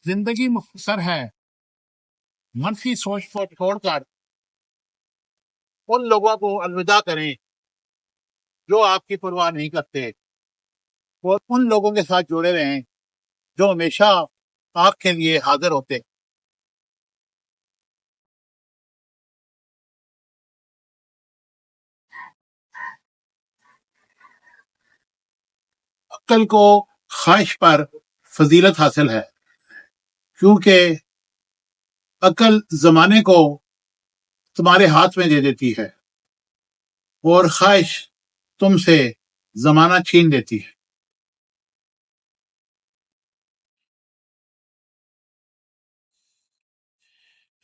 जिंदगी मुख्तसर है। मनफी सोच को छोड़कर उन लोगों को अलविदा करें जो आपकी परवाह नहीं करते, और उन लोगों के साथ जुड़े रहें जो हमेशा आपके लिए हाजिर होते। अक्ल को ख्वाहिश पर फजीलत हासिल है, क्योंकि अक्ल जमाने को तुम्हारे हाथ में दे देती है और ख्वाहिश तुमसे जमाना छीन लेती है।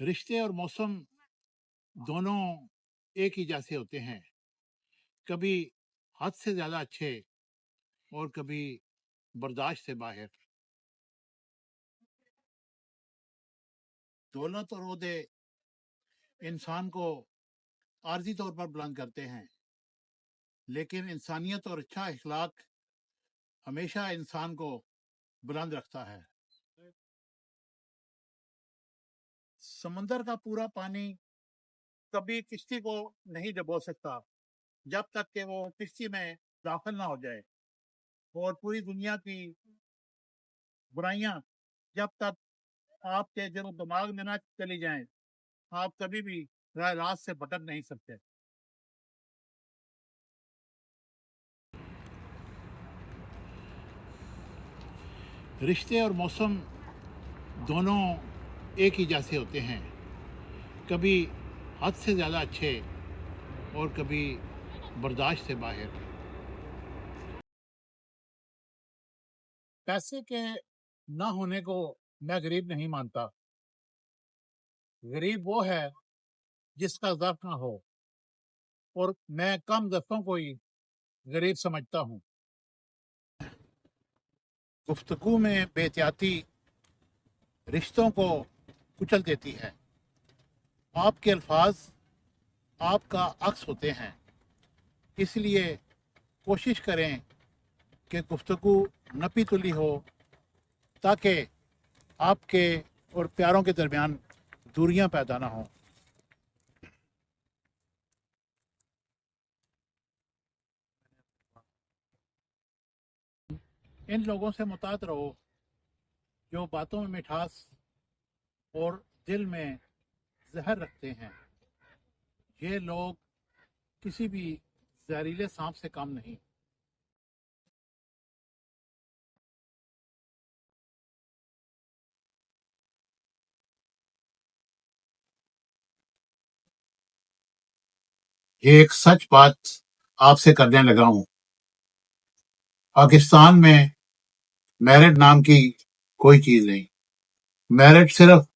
रिश्ते और मौसम दोनों एक ही जैसे होते हैं, कभी हद से ज्यादा अच्छे और कभी बर्दाश्त से बाहर। दौलत और ओहदे इंसान को आर्जी तौर पर बुलंद करते हैं, लेकिन इंसानियत और अच्छा इखलाक हमेशा इंसान को बुलंद रखता है। समंदर का पूरा पानी कभी किश्ती को नहीं डुबो सकता जब तक कि वो किश्ती में दाखिल ना हो जाए, और पूरी दुनिया की बुराइयां जब तक आपके दिल और दिमाग में ना चली जाएं, आप कभी भी राह रात से भटक नहीं सकते। रिश्ते और मौसम दोनों एक ही जैसे होते हैं, कभी हद से ज़्यादा अच्छे और कभी बर्दाश्त से बाहर। पैसे के ना होने को मैं गरीब नहीं मानता। गरीब वो है जिसका ज़र्फ ना हो, और मैं कम ज़र्फ़ों को ही गरीब समझता हूँ। गुफ्तगू में बेहतियाती रिश्तों को कुचल देती है। आपके अल्फाज आपका अक्स होते हैं, इसलिए कोशिश करें कि गुफ्तगू नपी तुली हो, ताकि आपके और प्यारों के दरमियान दूरियां पैदा ना हो। इन लोगों से मुतात रहो जो बातों में मिठास और दिल में जहर रखते हैं। ये लोग किसी भी जहरीले सांप से कम नहीं। ये एक सच बात आपसे करने लगा हूं। पाकिस्तान में मेरिट नाम की कोई चीज नहीं। मेरिट सिर्फ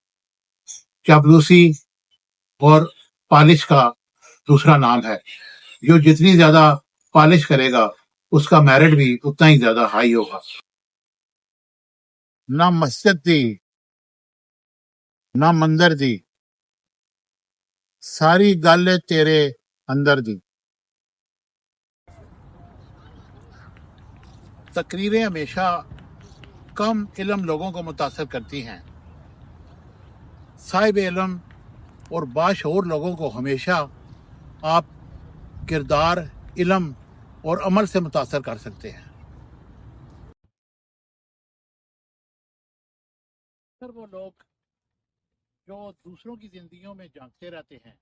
चापलूसी और पॉलिश का दूसरा नाम है। जो जितनी ज्यादा पॉलिश करेगा, उसका मेरिट भी उतना ही ज्यादा हाई होगा। ना मस्जिद दी, ना मंदिर दी, सारी गल तेरे अंदर दी। तकरीरें हमेशा कम इल्म लोगों को मुतासर करती हैं। साहिब इल्म और बाशऊर लोगों को हमेशा आप किरदार, इल्म और अमल से मुतासर कर सकते हैं। सर, वो लोग जो दूसरों की जिंदगियों में झांकते रहते हैं,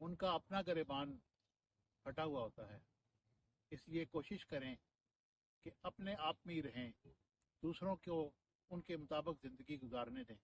उनका अपना गिरेबान फटा हुआ होता है। इसलिए कोशिश करें कि अपने आप में ही रहें, दूसरों को उनके मुताबिक जिंदगी गुजारने दें।